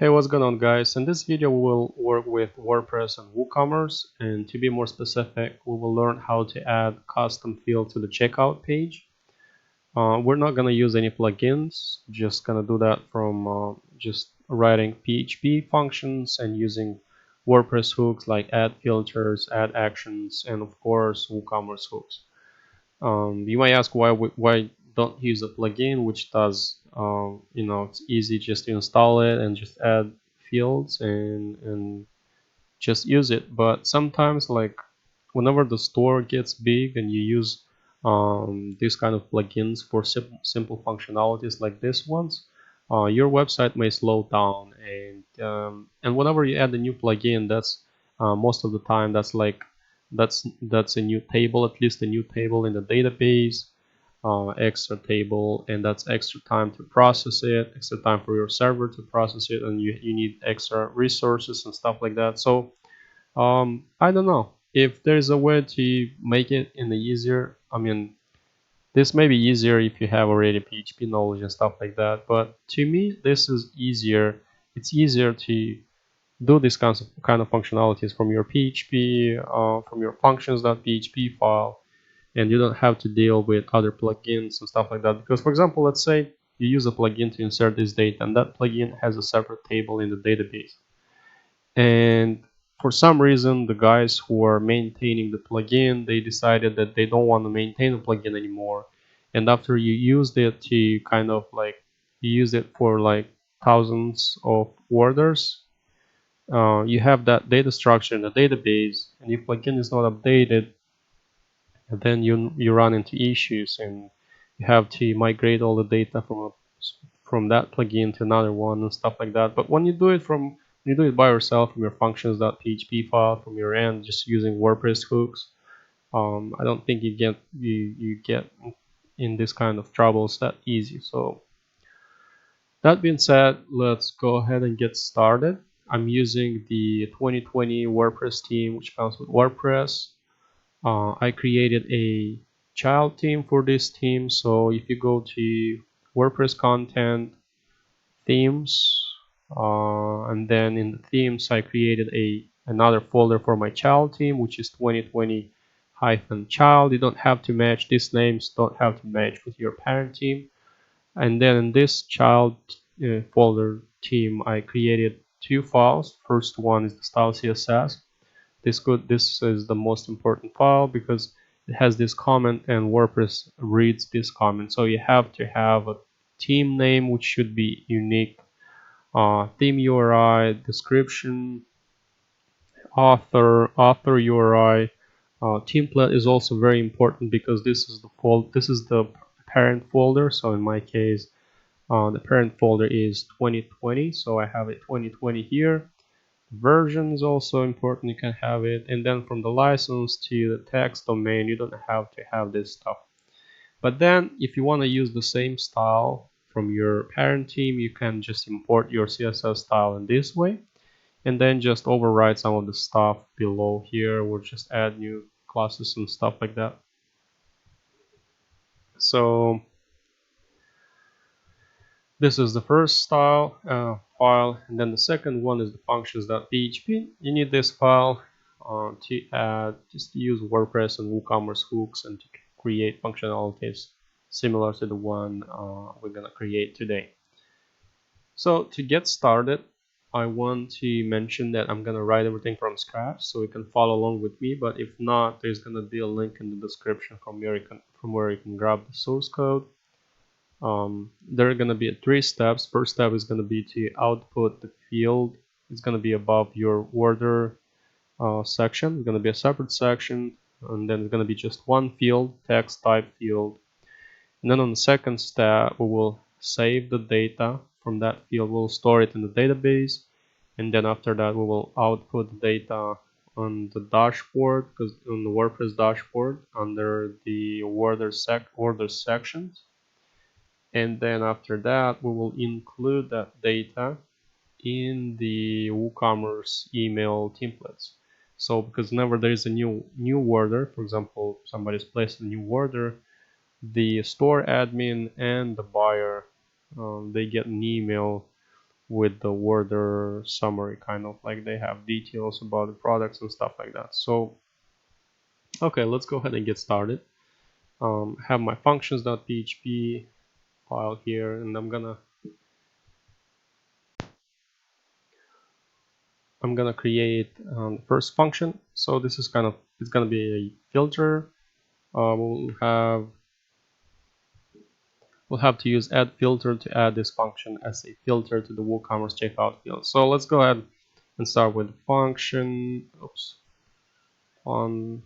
Hey, what's going on, guys? In this video we will work with WordPress and WooCommerce, and to be more specific we will learn how to add custom field to the checkout page. We're not going to use any plugins, just going to do that from just writing PHP functions and using WordPress hooks like add filters, add actions, and of course WooCommerce hooks. You might ask why don't use a plugin which does it's easy just to install it and just add fields and just use it. But sometimes, like whenever the store gets big and you use these kind of plugins for simple functionalities like this ones, your website may slow down, and whenever you add a new plugin, that's most of the time that's a new table, at least a new table in the database, extra table, and that's extra time to process it, extra time for your server to process it, and you need extra resources and stuff like that. So I don't know if there's a way to make it in the easier. I mean, this may be easier if you have already PHP knowledge and stuff like that, but to me this is easier. It's easier to do these kind of functionalities from your PHP, from your functions.php file, and you don't have to deal with other plugins and stuff like that. Because, for example, let's say you use a plugin to insert this data, and that plugin has a separate table in the database. And for some reason, the guys who are maintaining the plugin, they decided that they don't want to maintain the plugin anymore. And after you used it to kind of like, you use it for like thousands of orders, you have that data structure in the database, and if plugin is not updated, then you run into issues, and you have to migrate all the data from that plugin to another one and stuff like that. But when you do it by yourself from your functions.php file from your end, just using WordPress hooks, I don't think you get in this kind of troubles that easy. So that being said, let's go ahead and get started. I'm using the 2020 WordPress theme, which comes with WordPress. I created a child theme for this theme. So if you go to WordPress content, themes, and then in the themes I created another folder for my child theme, which is 2020-child. You don't have to match, these names don't have to match with your parent theme. And then in this child folder theme I created two files. First one is the style CSS. This is the most important file because it has this comment and WordPress reads this comment. So you have to have a theme name which should be unique, theme URI, description, author URI. Template is also very important because this is the parent folder. So in my case, the parent folder is 2020, so I have it 2020 here. Version is also important, you can have it, and then from the license to the text domain you don't have to have this stuff. But then if you want to use the same style from your parent theme, you can just import your CSS style in this way and then just override some of the stuff below here, or just add new classes and stuff like that. So this is the first style file, and then the second one is the functions.php. You need this file to add, just to use WordPress and WooCommerce hooks and to create functionalities similar to the one we're gonna create today. So to get started, I want to mention that I'm gonna write everything from scratch, so you can follow along with me. But if not, there's gonna be a link in the description from where you can grab the source code. There are going to be 3 steps. First step is going to be to output the field. It's going to be above your order section. It's going to be a separate section, and then it's going to be just one field, text type field. And then on the second step, we will save the data from that field. We'll store it in the database, and then after that, we will output the data on the dashboard, because on the WordPress dashboard under the order sections. And then after that we will include that data in the WooCommerce email templates. So because whenever there is a new order, for example somebody's placed a new order, the store admin and the buyer, they get an email with the order summary, kind of like they have details about the products and stuff like that. So okay, let's go ahead and get started. Have my functions.php file here, and I'm gonna create the first function. So this is it's gonna be a filter. We'll have to use add filter to add this function as a filter to the WooCommerce checkout field. So let's go ahead and start with the function. Oops. On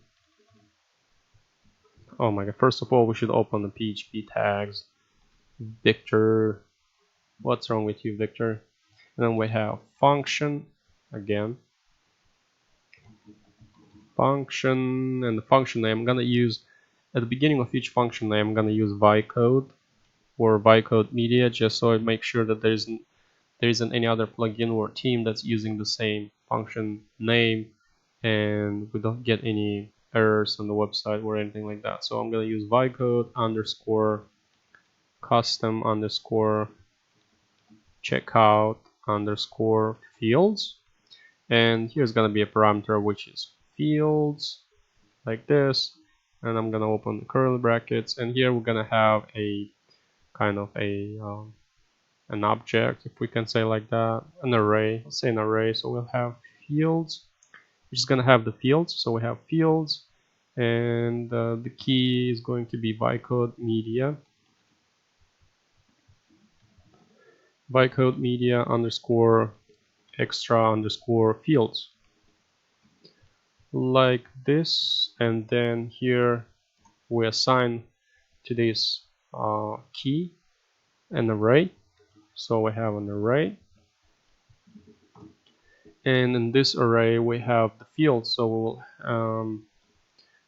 Oh my god! First of all, we should open the PHP tags. Victor, what's wrong with you, Victor? And then we have function again. Function, and the function name I'm gonna use at the beginning of each function name. I'm gonna use vycode or vycode media, just so I make sure that there isn't any other plugin or team that's using the same function name, and we don't get any errors on the website or anything like that. So I'm gonna use vycode underscore custom underscore checkout underscore fields, and here's gonna be a parameter which is fields, like this, and I'm gonna open the curly brackets, and here we're gonna have a kind of an object, if we can say like that, an array. Let's say an array. So we'll have fields, which is gonna have the fields. So we have fields, and the key is going to be vycode media. Vycode media underscore extra underscore fields, like this, and then here we assign to this key an array. So we have an array, and in this array we have the fields. So we'll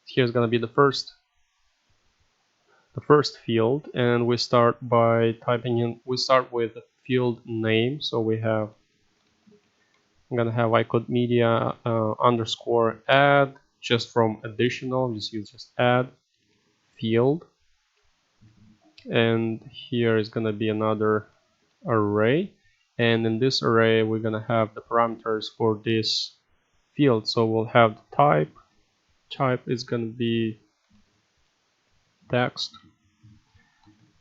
here's gonna be the first field, and we start by typing in. We start with the field name. So I'm gonna have vycode media underscore add, just from additional, just use just add field, and here is gonna be another array, and in this array we're gonna have the parameters for this field. So we'll have the type is gonna be text,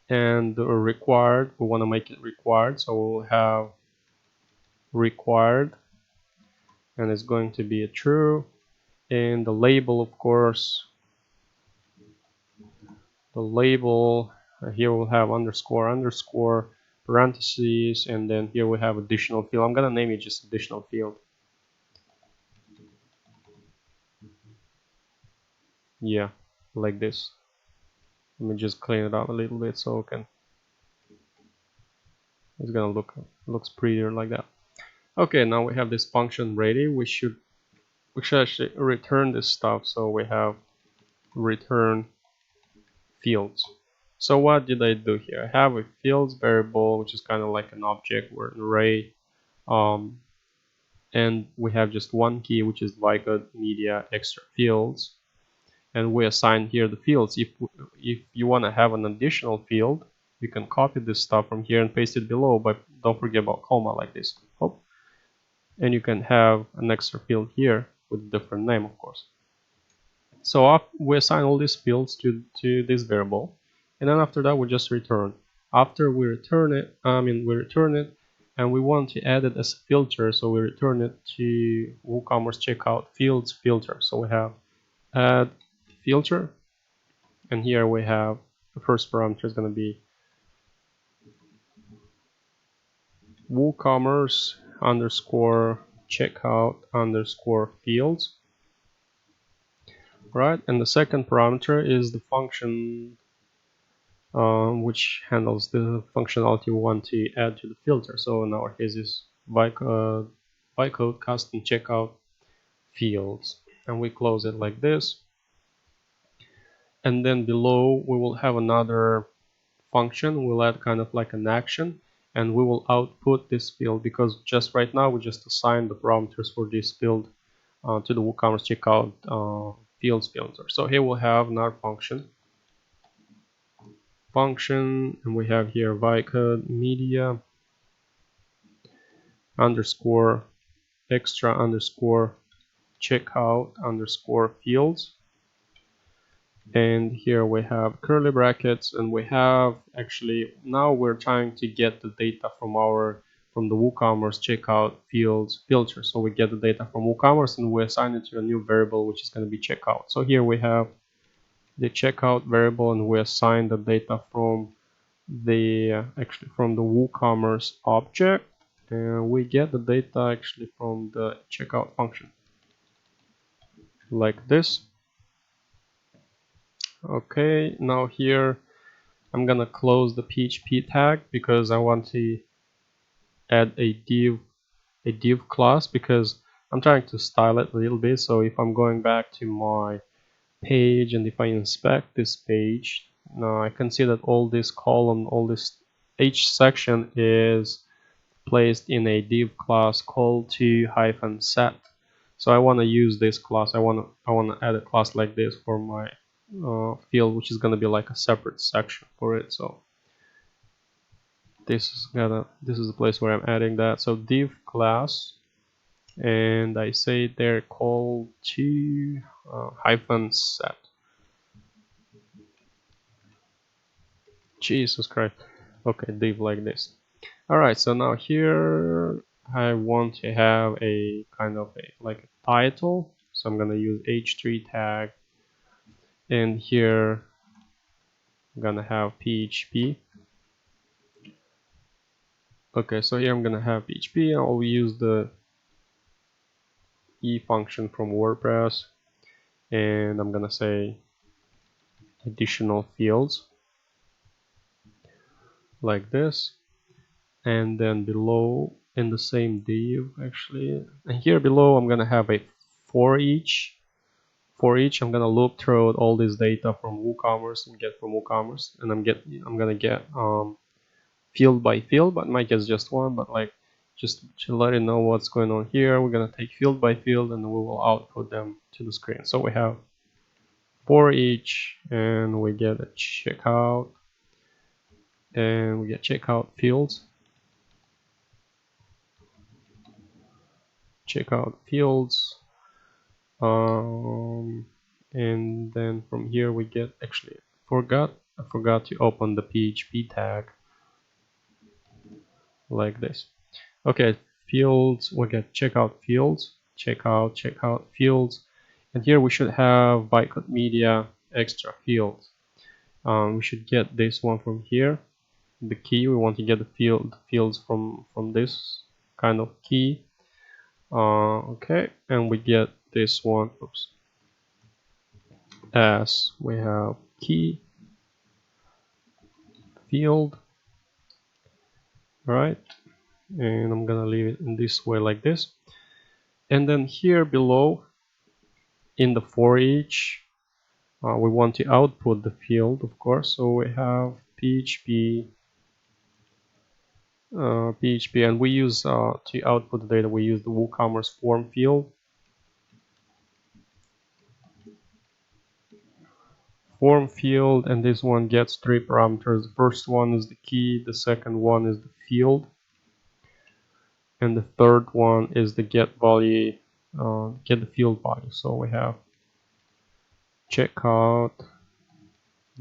and the required, we want to make it required, so we'll have required, and it's going to be a true. And the label, of course, the label here we'll have underscore underscore parentheses, and then here we have additional field. I'm gonna name it just additional field. Yeah, like this. Let me just clean it up a little bit so it's gonna looks prettier like that. Okay, now we have this function ready. We should actually return this stuff. So we have return fields. So what did I do here? I have a fields variable, which is kind of like an object or an array, and we have just one key, which is vycode media extra fields, and we assign here the fields. If you want to have an additional field, you can copy this stuff from here and paste it below, but don't forget about comma, like this. Oh. And you can have an extra field here with a different name, of course. So we assign all these fields to this variable, and then after that we just return. After we return it, and we want to add it as a filter, so we return it to WooCommerce checkout fields filter. So we have add filter, and here we have the first parameter is going to be WooCommerce underscore checkout underscore fields, right? And the second parameter is the function which handles the functionality we want to add to the filter. So in our case is vycode custom checkout fields, and we close it like this. And then below we will have another function. We'll add kind of like an action, and we will output this field, because just right now we just assigned the parameters for this field to the WooCommerce checkout fields filter. So here we'll have another function, and we have here vycode media, underscore extra underscore checkout underscore fields. And here we have curly brackets, and we have actually now we're trying to get the data from the WooCommerce checkout fields filter. So we get the data from WooCommerce and we assign it to a new variable which is going to be checkout. So here we have the checkout variable, and we assign the data from the from the WooCommerce object, and we get the data actually from the checkout function like this. Okay, now here I'm gonna close the PHP tag because I want to add a div class, because I'm trying to style it a little bit. So if I'm going back to my page and if I inspect this page, now I can see that all this column, each section is placed in a div class called to-set. So I want to use this class. I want to add a class like this for my field, which is going to be like a separate section for it. So this is the place where I'm adding that. So div class, and I say they're called to-set. Jesus Christ. Okay, div like this. Alright, so now here I want to have a kind of like a title. So I'm gonna use h3 tag, and here I'm gonna have PHP. Okay, so here I'm gonna have PHP, and I'll use the e function from WordPress, and I'm gonna say additional fields like this. And then below in the same div actually, and here below I'm gonna have a for each. I'm gonna loop through all this data from WooCommerce and get from WooCommerce, and I'm gonna get field by field, but might get just one, but like just to let you know what's going on here, we're gonna take field by field and we will output them to the screen. So we have for each, and we get a checkout, and we get checkout fields. And then from here we get, actually I forgot to open the PHP tag like this. Okay, fields, we get checkout fields, checkout fields, and here we should have bytecode media extra fields. We should get this one from here, the key. We want to get the fields from this kind of key. Okay, and we get this one. Oops. As we have key field, right? And I'm gonna leave it in this way like this. And then here below in the for each, we want to output the field, of course. So we have PHP, and we use to output the data, we use the WooCommerce form field. And this one gets 3 parameters. The first one is the key, the second one is the field, and the third one is the get value, get the field value. So we have checkout,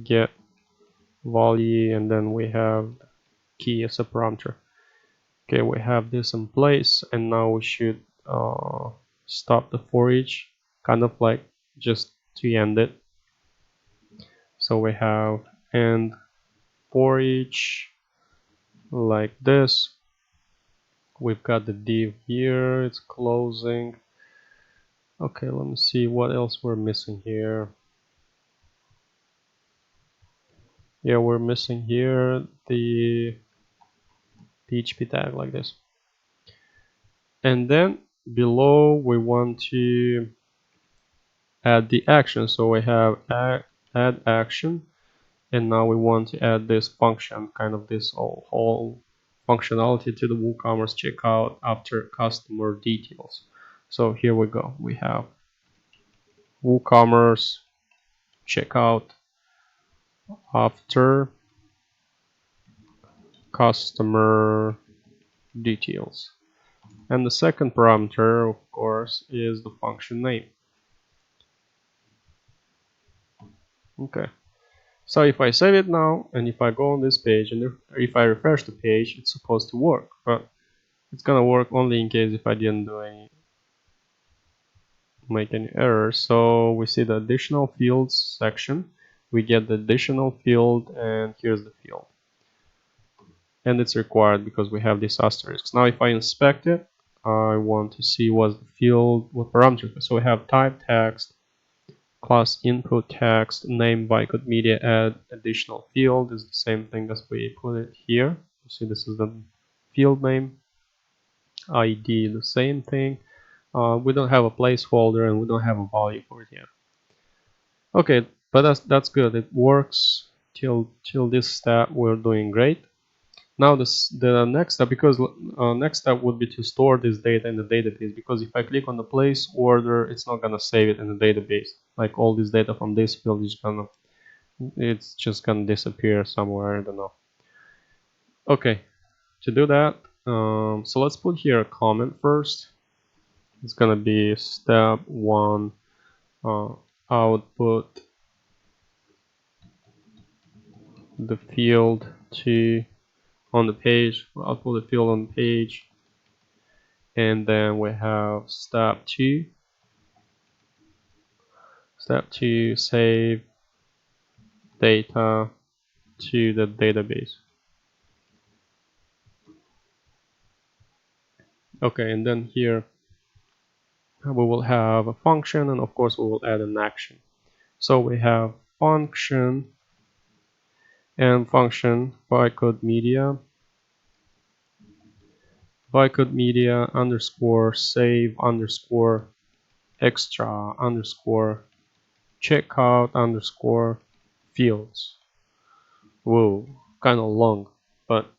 get value, and then we have key as a parameter. Okay, we have this in place, and now we should stop the for each, kind of like just to end it. So we have end for each like this. We've got the div here, it's closing. Okay, let me see what else we're missing here. Yeah, we're missing here the PHP tag like this. And then below we want to add the action. So we have add action, and now we want to add this function, kind of this whole functionality to the WooCommerce checkout after customer details. So here we go. We have WooCommerce checkout after customer details. And the second parameter, of course, is the function name. Okay. So if I save it now, and if I go on this page, and if I refresh the page, it's supposed to work. But it's gonna work only in case if I didn't make any errors. So we see the additional fields section. We get the additional field, and here's the field. And it's required because we have these asterisks. Now if I inspect it, I want to see what the field, what parameter. So we have type text, class input text, name bytecode media, add additional field is the same thing as we put it here. You see this is the field name, ID the same thing. We don't have a placeholder and we don't have a value for it yet. Okay, but that's good. It works till this step. We're doing great. Now the next step, because next step would be to store this data in the database, because if I click on the place order, it's not gonna save it in the database. Like all this data from this field is it's just gonna disappear somewhere, I don't know. Okay, to do that, so let's put here a comment first. It's gonna be step 1, output the field to on the page, output the field on the page. And then we have step 2, save data to the database. Okay, and then here we will have a function, and of course we will add an action. So we have function and function bytecode media underscore save underscore extra underscore checkout underscore fields. Whoa, kind of long, but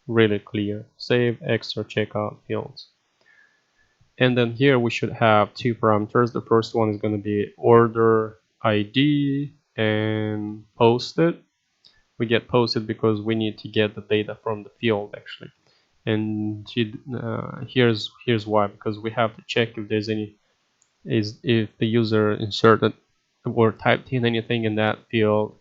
really clear. Save extra checkout fields. And then here we should have 2 parameters. The first one is going to be order ID and posted. We get posted because we need to get the data from the field actually. And here's why, because we have to check if there's any if the user inserted or typed in anything in that field,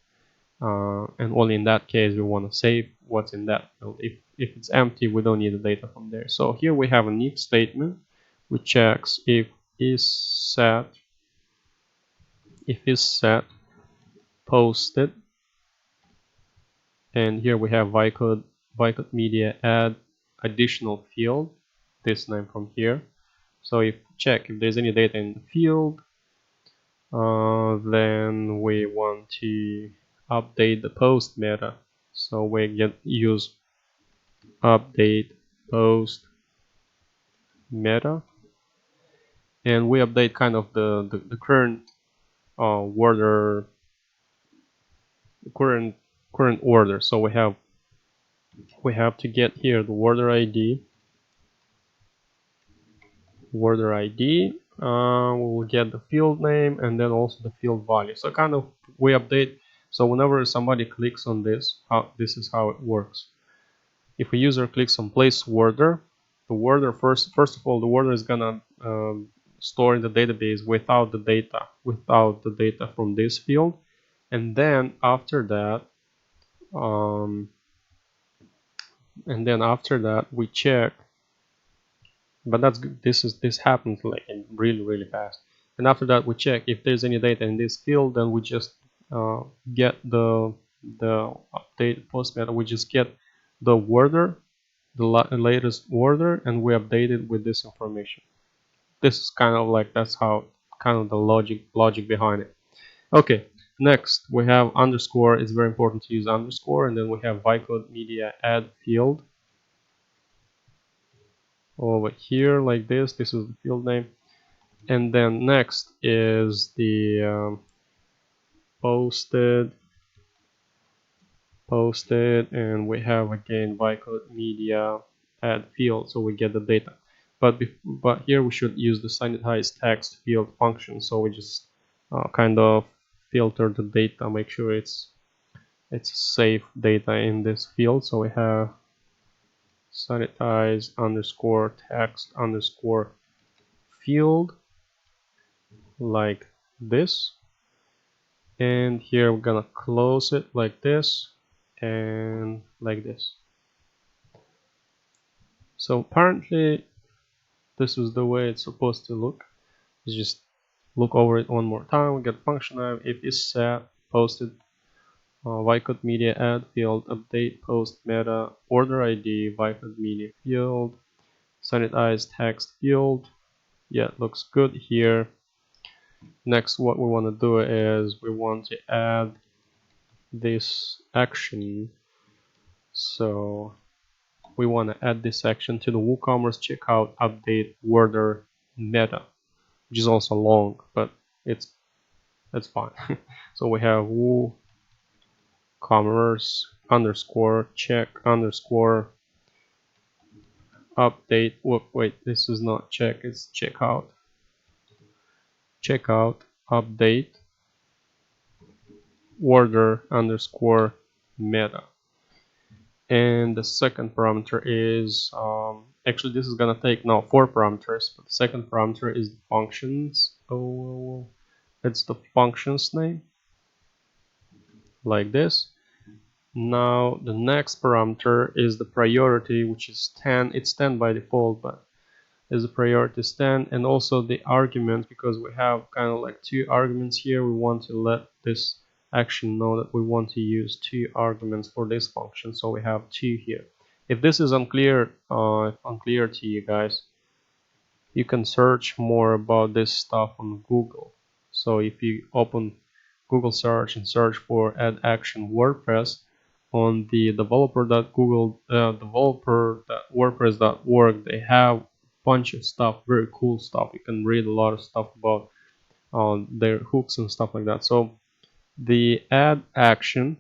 and only in that case we want to save what's in that field. If it's empty, we don't need the data from there. So here we have an if statement which checks if is set posted, and here we have bytecode media add additional field, this name from here. So if check if there's any data in the field, then we want to update the post meta. So we use update post meta, and we update kind of the current order, current order. So we have to get here the order ID. We will get the field name and then also the field value. So kind of we update. So whenever somebody clicks on this, this is how it works. If a user clicks on place order, the order first of all, the order is gonna store in the database without the data from this field, and then after that, we check. But that's good. This happens like really fast. And after that, we check if there's any data in this field. Then we just get the update post meta. We just get the order, the latest order, and we update it with this information. This is kind of like, that's how kind of the logic behind it. Okay, next we have underscore. It's very important to use underscore, and then we have bytecode media add field over here like this. This is the field name, and then next is the posted, and we have again bytecode media add field, so we get the data. But here we should use the sanitized text field function. So we just kind of filter the data, make sure it's safe data in this field. So we have sanitize underscore text underscore field like this, and here we're gonna close it like this and like this. So apparently this is the way it's supposed to look. Let's just look over it one more time. We get function name, if is set, posted, Vycode media add field, update, post meta, order ID, Vycode media field, sanitize text field. Yeah, it looks good here. Next, what we want to do is we want to add this action. So we want to add this action to the WooCommerce checkout update order meta, which is also long, but it's fine. So we have WooCommerce underscore check underscore update. Wait, this is not check, it's checkout. Checkout update order underscore meta. And the second parameter is actually this is gonna take now 4 parameters, but the second parameter is the functions. Oh, it's the functions name like this. Now the next parameter is the priority, which is 10. It's 10 by default, but is the priority 10, and also the argument, because we have kind of like 2 arguments here. We want to let this action know that we want to use 2 arguments for this function, so we have 2 here. If this is unclear to you guys, you can search more about this stuff on Google. So if you open Google search and search for add action WordPress on the developer.wordpress.org, they have a bunch of stuff, very cool stuff. You can read a lot of stuff about their hooks and stuff like that. So the add action,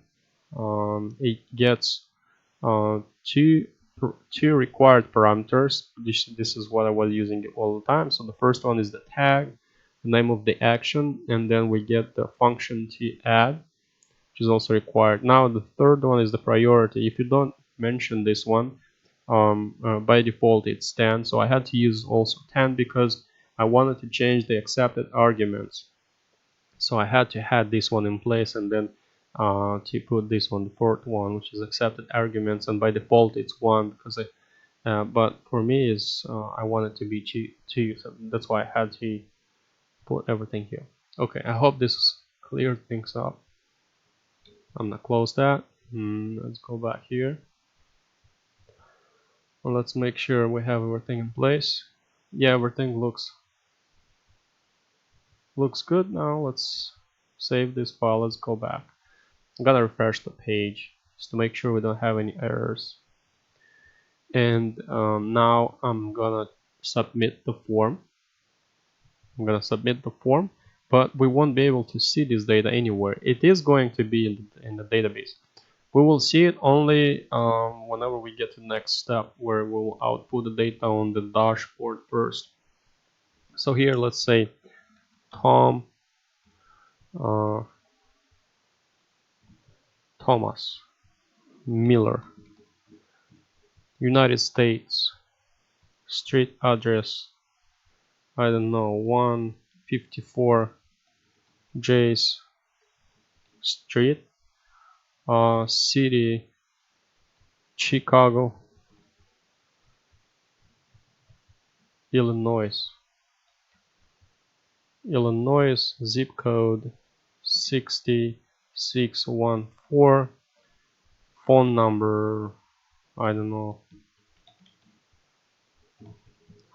it gets two required parameters. This is what I was using all the time. So the first one is the tag, the name of the action, and then we get the function to add, which is also required. Now the third one is the priority. If you don't mention this one, by default it's 10. So I had to use also 10 because I wanted to change the accepted arguments. So I had to have this one in place, and then to put this one, the fourth one, which is accepted arguments, and by default it's 1 because but for me is I want it to be 2, so that's why I had to put everything here. Okay, I hope this cleared things up. I'm gonna close that. Let's go back here. Well, let's make sure we have everything in place. Yeah, everything looks good now. Let's save this file. Let's go back. I'm gonna refresh the page just to make sure we don't have any errors. And now I'm gonna submit the form. But we won't be able to see this data anywhere. It is going to be in the database. We will see it only whenever we get to the next step, where we will output the data on the dashboard first. So here, let's say Thomas Miller, United States, street address, I don't know, 154 Jays Street, city Chicago, Illinois, zip code 60614, phone number, I don't know,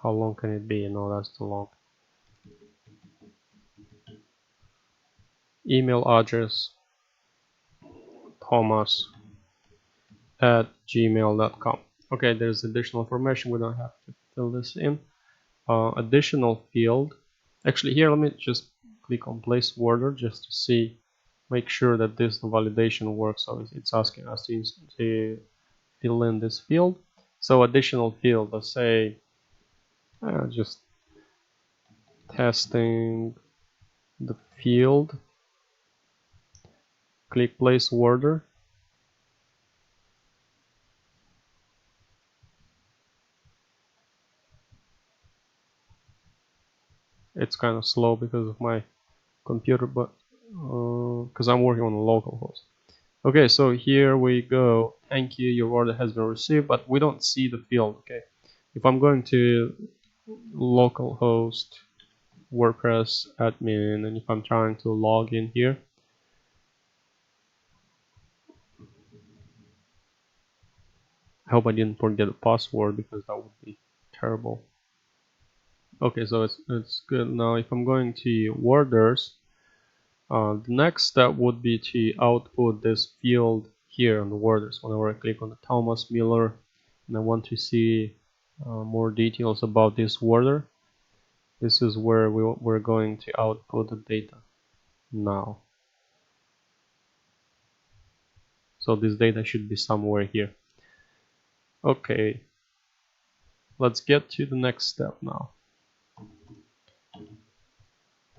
how long can it be? No, that's too long. Email address thomas@gmail.com. Okay, there's additional information. We don't have to fill this in. Additional field. Actually, here let me just click on place order just to see, make sure that this validation works. So it's asking us to fill in this field. So additional field, let's say just testing the field. Click place order. It's kind of slow because of my computer, but because I'm working on a local host. Okay, so here we go. Thank you, your order has been received, but we don't see the field. Okay, if I'm going to localhost WordPress admin, and if I'm trying to log in here, I hope I didn't forget the password because that would be terrible. Okay, so it's good. Now if I'm going to orders, the next step would be to output this field here on the orders. Whenever I click on the Thomas Miller and I want to see more details about this order, this is where we're going to output the data now. So this data should be somewhere here. Okay, let's get to the next step now,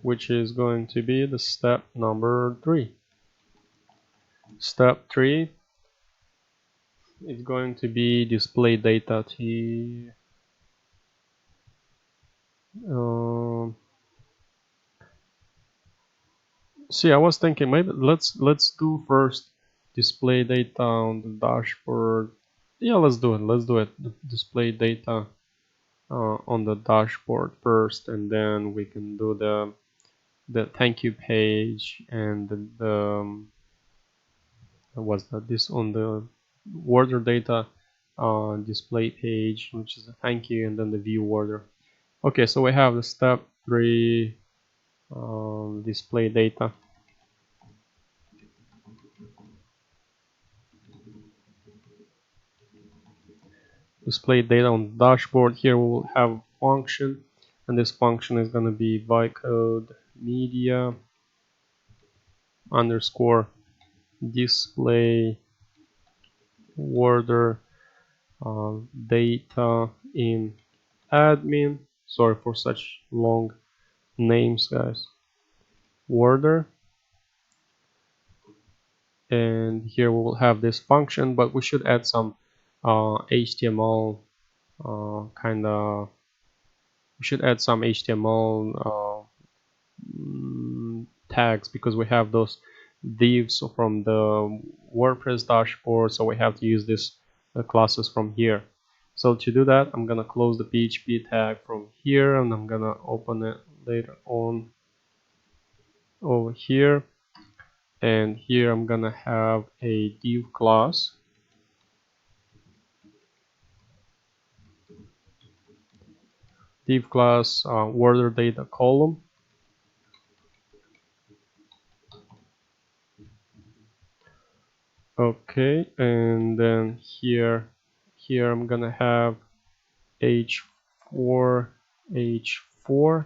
which is going to be the step number 3. Step 3 is going to be display data to see, I was thinking maybe let's do first display data on the dashboard. Yeah, let's do it. Let's do it. Display data on the dashboard first, and then we can do the thank you page and what's that? This on the order data display page, which is a thank you, and then the view order. Okay, so we have the step 3 display data. Display data on the dashboard. Here we will have a function, and this function is going to be bytecode media underscore display order data in admin. Sorry for such long names, guys. Order, and here we will have this function, but we should add some HTML kind of. We should add some HTML tags because we have those divs from the WordPress dashboard, so we have to use this classes from here. So to do that, I'm gonna close the PHP tag from here, and I'm gonna open it later on over here, and here I'm gonna have a div class. Div class order data column. Okay, and then here I'm gonna have h4 h4.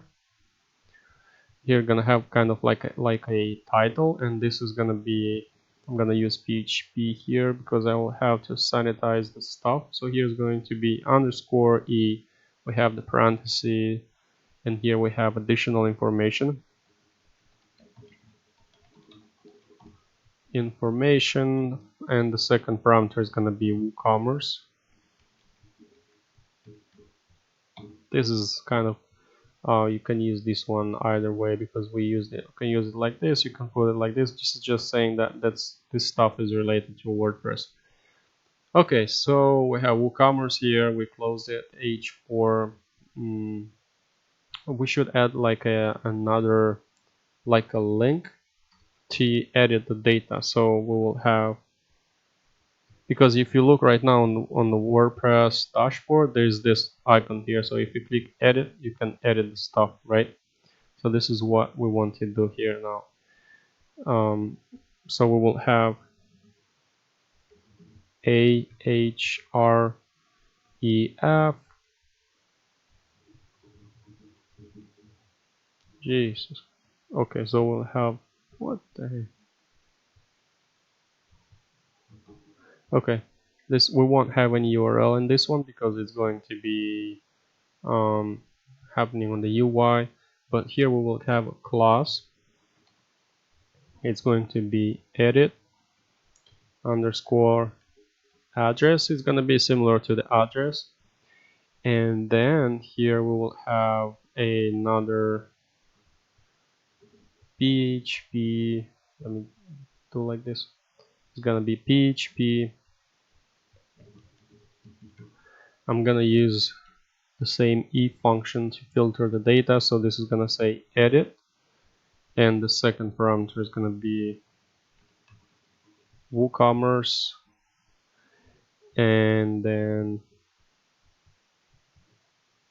Here gonna have kind of like a title, and this is gonna be, I'm gonna use PHP here because I will have to sanitize the stuff. So here's going to be underscore e, we have the parenthesis, and here we have additional information. And the second parameter is going to be WooCommerce. This is kind of you can use this one either way because we used it. You can use it like this, you can put it like this. This is just saying that this stuff is related to WordPress. Okay, so we have WooCommerce here. We closed it. H4. We should add like another like a link to edit the data. So we will have, because if you look right now on the WordPress dashboard, there's this icon here. So if you click edit, you can edit the stuff, right? So this is what we want to do here now. So we will have AHREF. Jesus. Okay, so we'll have, what the heck? Okay, this, we won't have any URL in this one because it's going to be happening on the UI, but here we will have a class. It's going to be edit underscore address. It's going to be similar to the address, and then here we will have another PHP. Let me do like this. It's gonna be PHP. I'm gonna use the same if function to filter the data. So this is gonna say edit, and the second parameter is gonna be WooCommerce, and then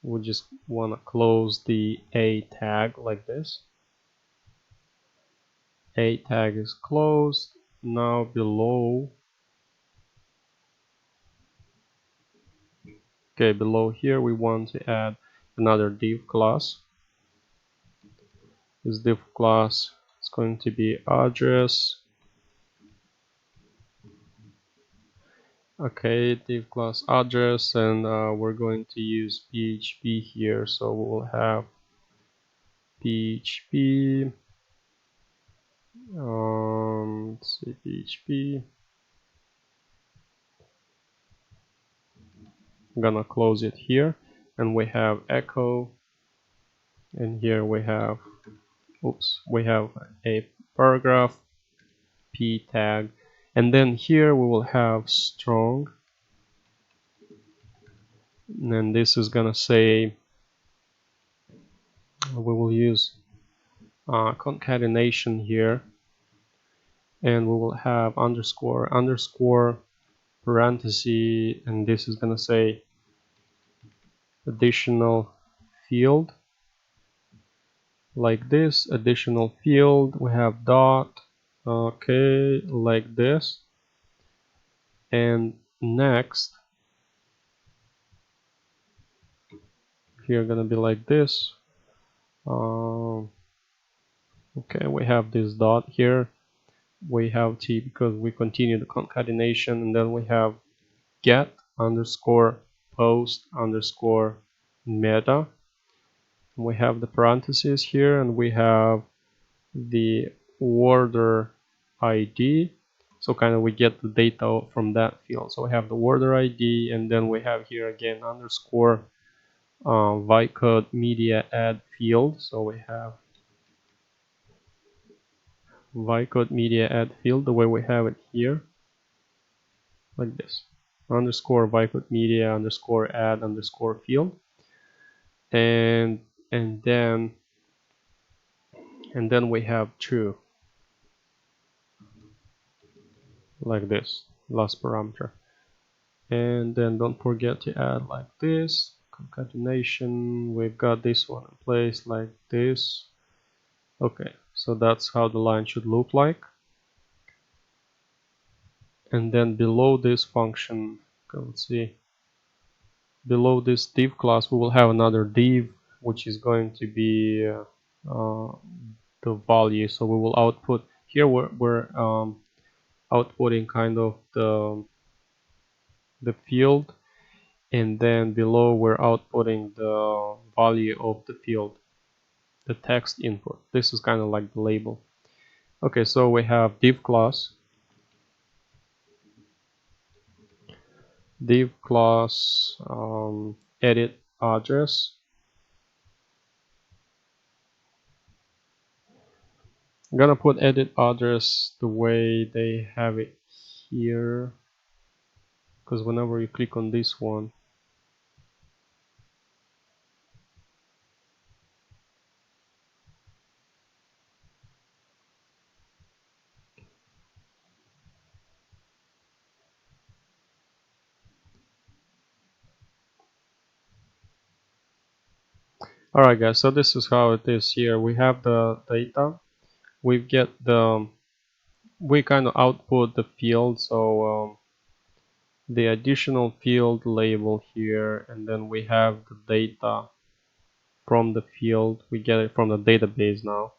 we just want to close the A tag like this. A tag is closed. Now below, okay, below here we want to add another div class. This div class is going to be address. Okay, div class address, and we're going to use PHP here, so we will have PHP. Let's see, PHP. I'm gonna close it here, and we have echo, and here we have, we have a paragraph p tag, and then here we will have strong, and then this is gonna say we will use concatenation here, and we will have underscore underscore parenthesis, and this is gonna say additional field like this, additional field. We have dot, okay, like this, and next here gonna be like this. Okay, we have this dot here, we have t because we continue the concatenation, and then we have get underscore post underscore meta. We have the parentheses here, and we have the order ID, so kind of we get the data from that field. So we have the order ID, and then we have here again underscore Vicode media add field. So we have Vicode media add field the way we have it here, like this, underscore Vicode media underscore add underscore field, and then we have true, like this, last parameter. And then don't forget to add like this concatenation. We've got this one in place like this. Okay, so that's how the line should look like. And then below this function, let's see, below this div class we will have another div which is going to be the value. So we will output here, we're outputting kind of the field, and then below we're outputting the value of the field, the text input. This is kind of like the label. Okay, so we have div class, edit address. I'm gonna put edit address the way they have it here, because whenever you click on this one, alright guys, so this is how it is here. We have the data, we get we kind of output the field, so the additional field label here, and then we have the data from the field, we get it from the database now.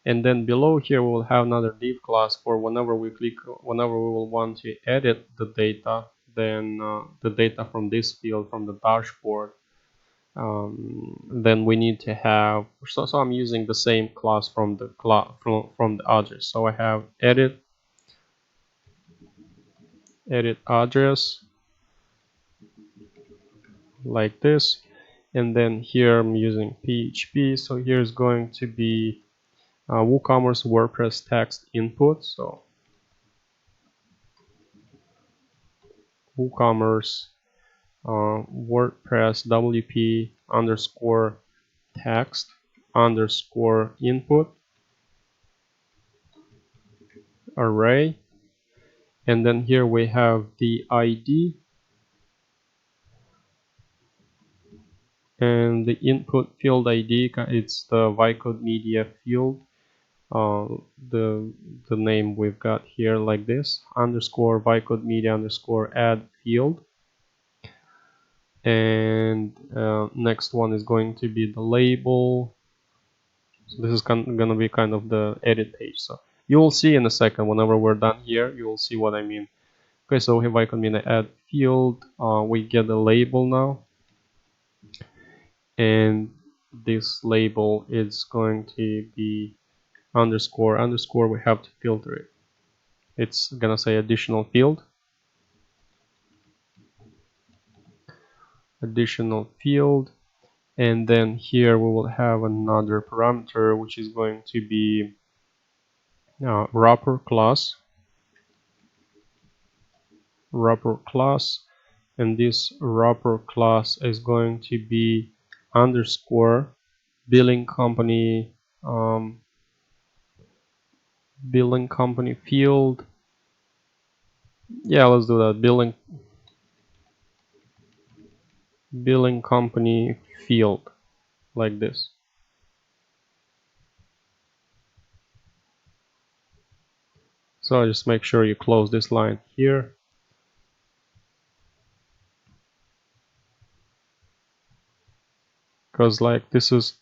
And then below here we will have another div class for whenever we will want to edit the data, then the data from this field from the dashboard, then we need to have, so I'm using the same class from the address. So I have edit address like this, and then here I'm using PHP, so here's going to be WooCommerce WordPress text input. So WooCommerce WordPress WP underscore text underscore input array, and then here we have the ID and the input field ID. It's the Vycode media field. uh, the name we've got here like this, underscore Vycode media underscore add field. And next one is going to be the label. So this is gonna be kind of the edit page. So you will see in a second, whenever we're done here, you will see what I mean. Okay, so if I can mean add field, we get a label now, and this label is going to be underscore underscore. We have to filter it. It's gonna say additional field, and then here we will have another parameter which is going to be wrapper class, and this wrapper class is going to be underscore billing company field. Yeah, let's do that. Billing company field, like this. So just make sure you close this line here, because like this is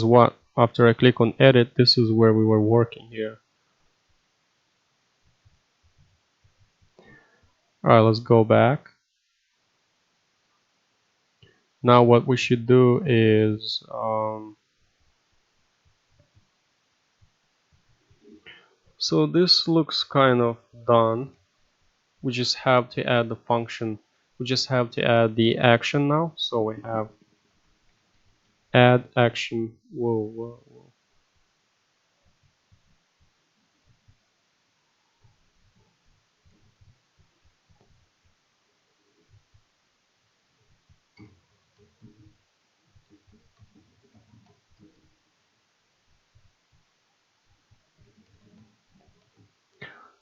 what, after I click on edit, this is where we were working here. Alright, let's go back. Now what we should do is so this looks kind of done. We just have to add the function. We just have to add the action now. So we have add action. Whoa.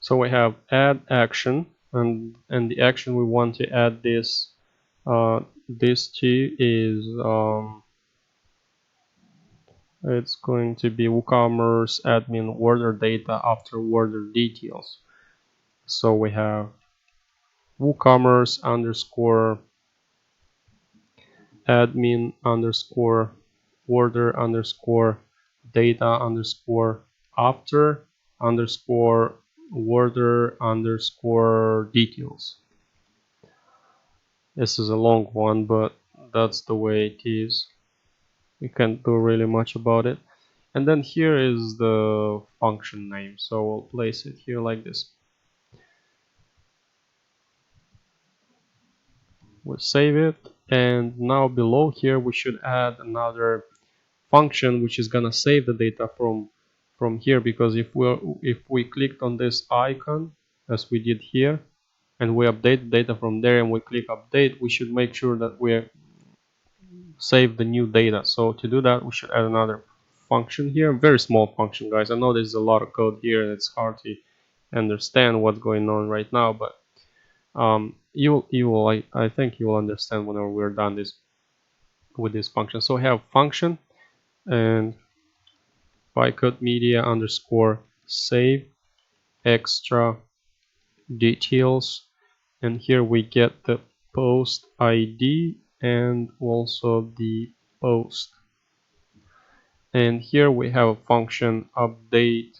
So we have add action, and the action we want to add this to is it's going to be WooCommerce admin order data after order details. So we have WooCommerce underscore admin underscore order underscore data underscore after underscore order underscore details. This is a long one, but that's the way it is. You can't do really much about it. And then here is the function name, so we'll place it here like this. We'll save it, and now below here we should add another function which is gonna save the data from here, because if we clicked on this icon as we did here and we update the data from there and we click update, we should make sure that we save the new data. So to do that, we should add another function here, very small function, guys. I know there's a lot of code here and it's hard to understand what's going on right now, but I think you will understand whenever we're done with this function. So we have function and Vycode media underscore save extra details, and here we get the post ID and also the post. And here we have a function update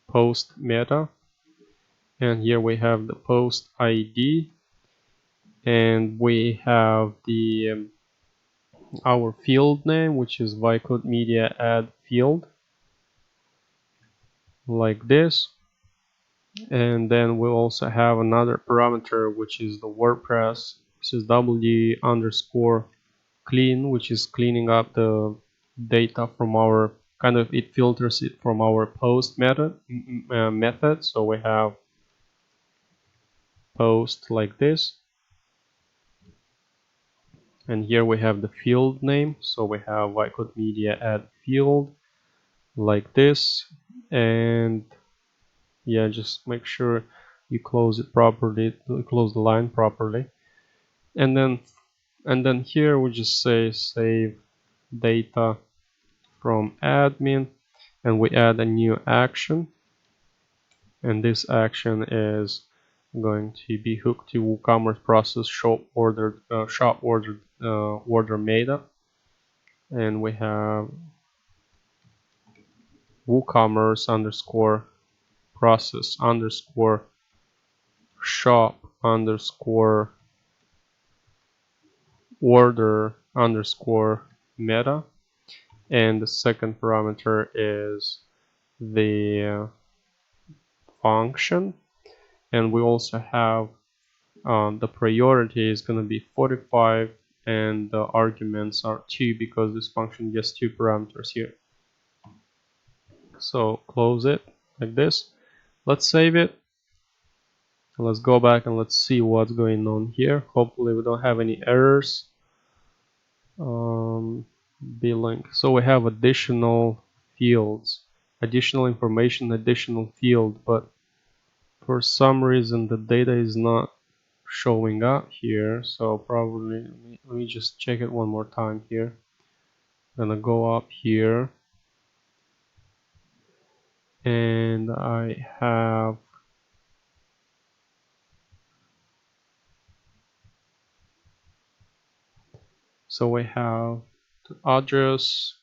post meta, and here we have the post ID, and we have the our field name, which is Vycode media add field, like this. And then we also have another parameter which is the WordPress. This is W underscore clean, which is cleaning up the data from our it filters it from our post method. So we have post like this, and here we have the field name. So we have Whitecode Media add field like this, and yeah, just make sure you close it properly, close the line properly, and then here we just say save data from admin, and we add a new action, and this action is going to be hooked to WooCommerce process order meta, and we have WooCommerce underscore process underscore shop underscore order underscore meta, and the second parameter is the function, and we also have the priority is going to be 45, and the arguments are 2 because this function gets 2 parameters here. So close it like this. Let's save it. Let's go back and let's see what's going on here. Hopefully we don't have any errors. Billing. So we have additional fields, additional information, additional field, but for some reason the data is not showing up here. So probably let me just check it one more time here. I'm gonna go up here, and I have we have the address,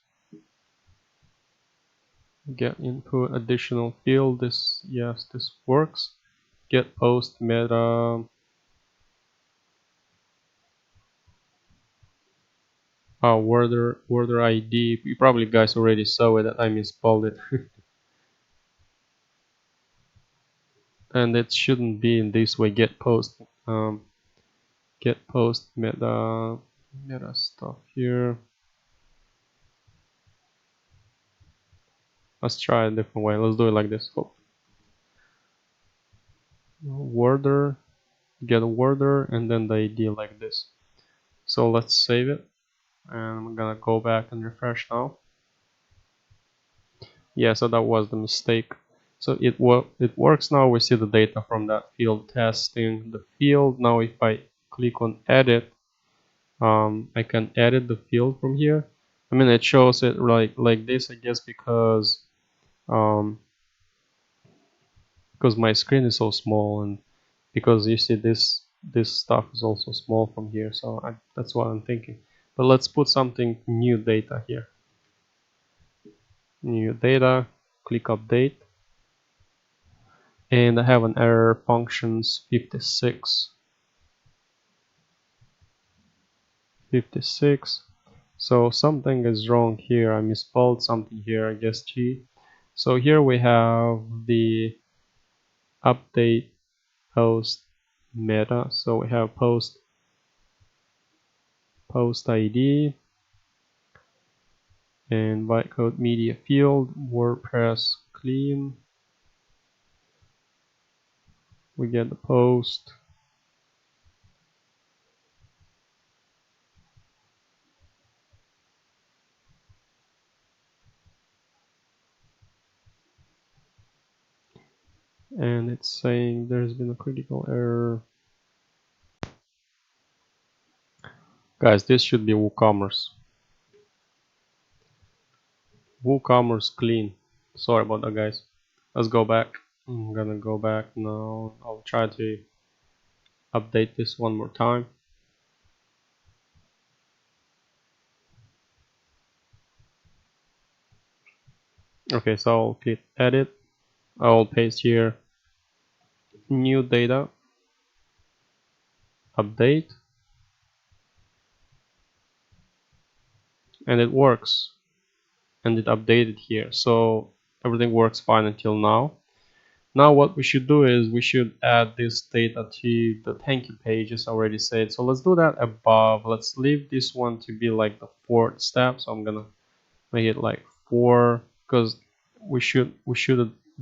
get input, additional field. This, yes, this works. Get post meta. Order ID. You probably guys already saw it that I misspelled it. And it shouldn't be in this way. Get post meta stuff here. Let's try a different way. Let's do it like this. Order, get a order, and then the ID like this. So let's save it, and I'm gonna go back and refresh now. Yeah, so that was the mistake. So it works now. We see the data from that field testing the field. Now if I click on edit, I can edit the field from here. I mean, it shows it like this, I guess, because my screen is so small, and because you see this stuff is also small from here. So that's what I'm thinking. But let's put something new data here. New data, click update, and I have an error, functions 56. So something is wrong here. I misspelled something here, I guess G. So here we have the update post meta. So we have post ID and bytecode media field, WordPress clean. We get the post. And it's saying there's been a critical error. Guys, this should be WooCommerce. WooCommerce clean. Sorry about that, guys. Let's go back. I'm gonna go back now. I'll try to update this one more time. Okay, so I'll click edit. I'll paste here new data, update, and it works, and it updated here. So everything works fine until now. Now what we should do is we should add this data to the thank you page, as I already said. So let's do that above. Let's leave this one to be like the 4th step. So I'm gonna make it like 4, because we should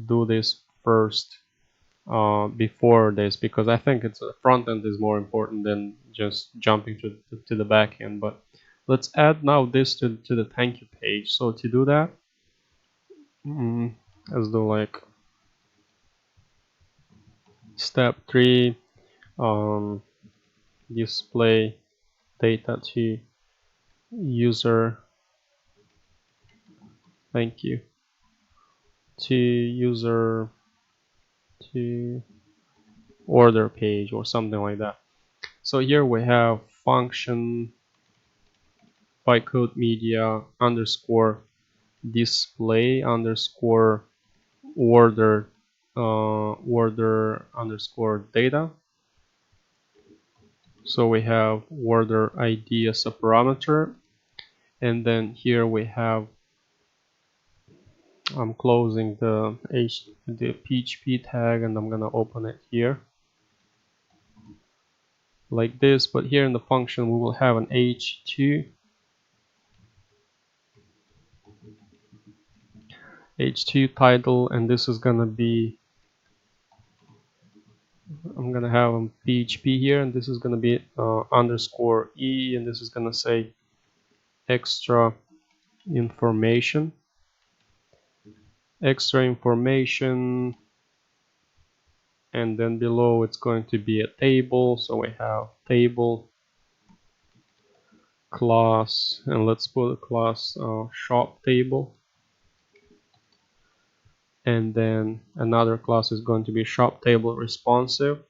do this first before this, because I think it's the front end is more important than just jumping to the back end. But let's add now this to the thank you page. So to do that, let's do like step 3, display data to user, thank you, to user to order page or something like that. So here we have function bytecode media underscore display underscore order order underscore data. So we have order ID as a parameter, and then here we have, I'm closing the PHP tag and I'm gonna open it here like this. But here in the function we will have an h2 title, and this is gonna be, I'm gonna have a PHP here, and this is gonna be underscore e, and this is gonna say extra information, and then below it's going to be a table. So we have table class, and let's put a class shop table, and then another class is going to be shop table responsive,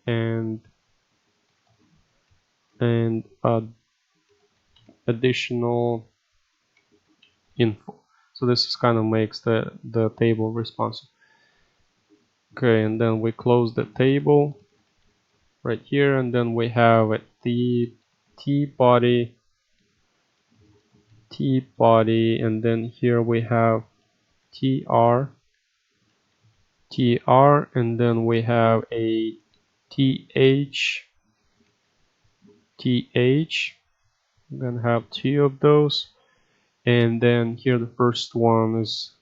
and additional info. So this is kind of makes the table responsive. Okay, and then we close the table right here, and then we have a t body, and then here we have tr, and then we have a th. I'm gonna have 2 of those, and then here the first one is,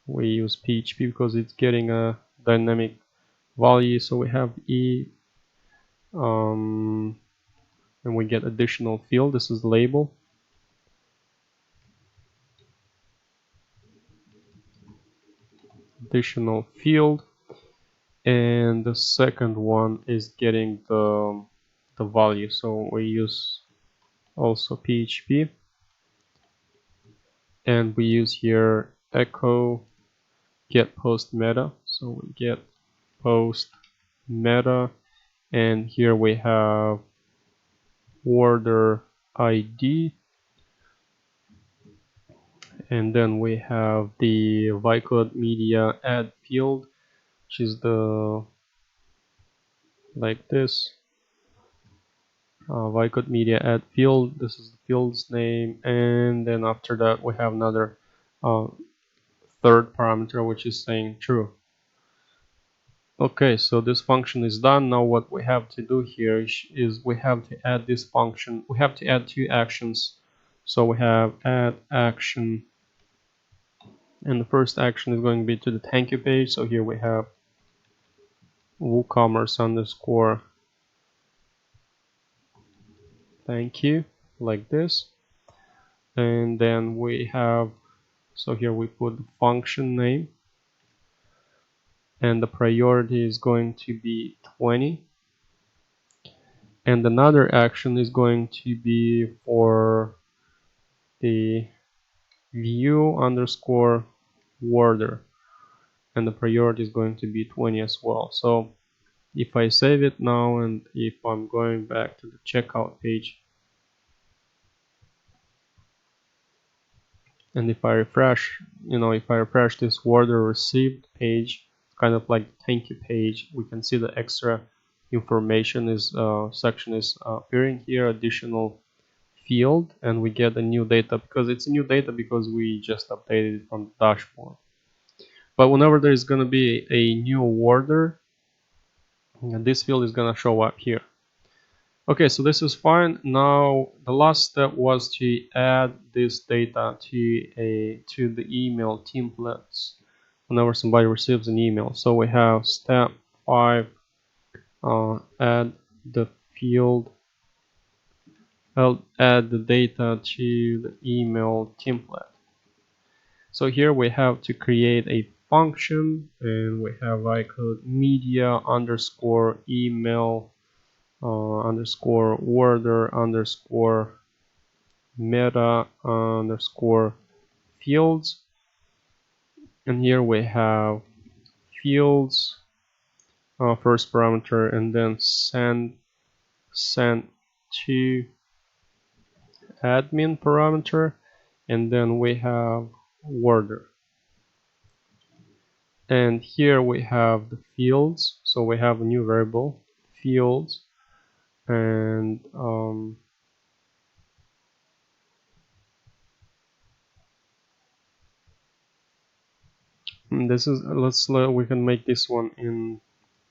we use PHP because it's getting a dynamic value. So we have e, and we get additional field. This is label, additional field, and the second one is getting the value. So we use also PHP, and we use here echo get post meta. So we get post meta, and here we have order ID, and then we have the bytecode media add field, which is the like this bytecode media add field. This is the field's name, and then after that we have another third parameter which is saying true. Okay, so this function is done. Now what we have to do here is we have to add this function. We have to add 2 actions. So we have add action, and the first action is going to be to the thank you page. So here we have WooCommerce underscore thank you, like this. And then we have, so here we put the function name, and the priority is going to be 20. And another action is going to be for the view underscore order, and the priority is going to be 20 as well. So if I save it now, and if I'm going back to the checkout page, and if I refresh, if I refresh this order received page, kind of like the thank you page, we can see the extra information is section is appearing here, additional field, and we get a new data, because it's a new data because we just updated it from the dashboard. But whenever there is going to be a new order, and this field is gonna show up here. Okay, so this is fine. Now the last step was to add this data to the email templates whenever somebody receives an email. So we have step 5, add the field, add the data to the email template. So here we have to create a function, and we have code media underscore email underscore order underscore meta underscore fields, and here we have fields, first parameter, and then send to admin parameter, and then we have order. And here we have the fields, so we have a new variable fields, and this is we can make this one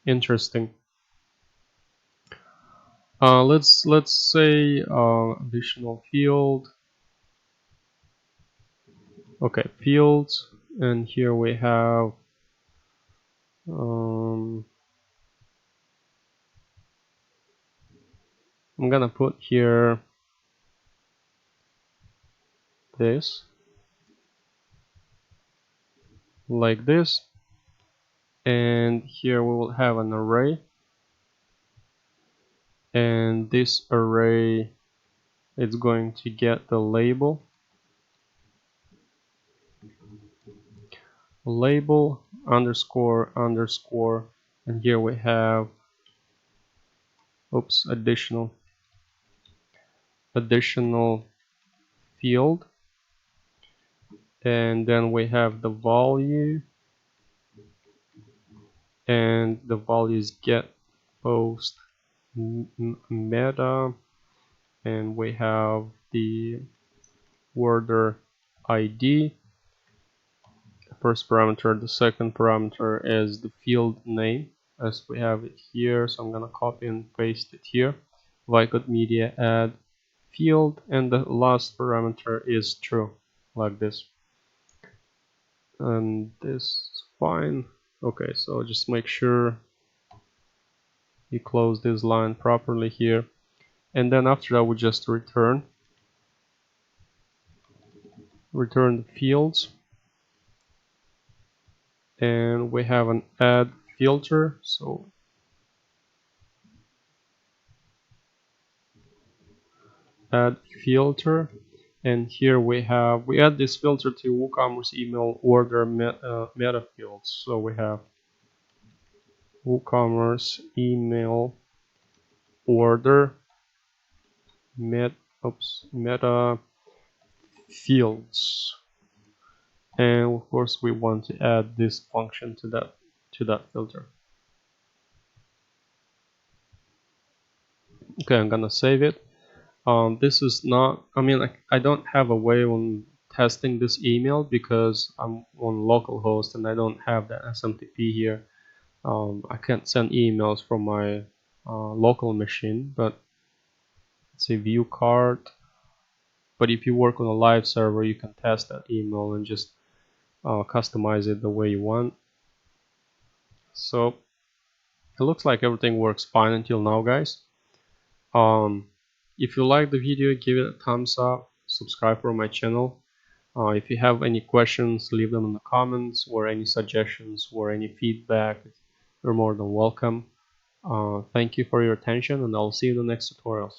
interesting. Let's say additional field. Okay, fields, and here we have I'm gonna put here this like this, and here we will have an array, and this array is going to get the label underscore underscore, and here we have additional field, and then we have the value, and the value is get post meta, and we have the order ID, the first parameter. The second parameter is the field name as we have it here, so I'm gonna copy and paste it here. Vycode media add field, and the last parameter is true, like this, and this is fine. Okay, so just make sure you close this line properly here, and then after that we just return the fields, and we have an add filter. So add filter, and here we add this filter to WooCommerce email order meta fields. So we have WooCommerce email order meta fields, and of course we want to add this function to that filter. Okay, I'm gonna save it. This is not, I don't have a way on testing this email because I'm on localhost and I don't have the SMTP here. I can't send emails from my local machine, but let's say view card. But if you work on a live server, you can test that email and just customize it the way you want. So it looks like everything works fine until now, guys. If you like the video, give it a thumbs up, subscribe for my channel. If you have any questions, leave them in the comments, or any suggestions or any feedback, you're more than welcome. Thank you for your attention, and I'll see you in the next tutorials.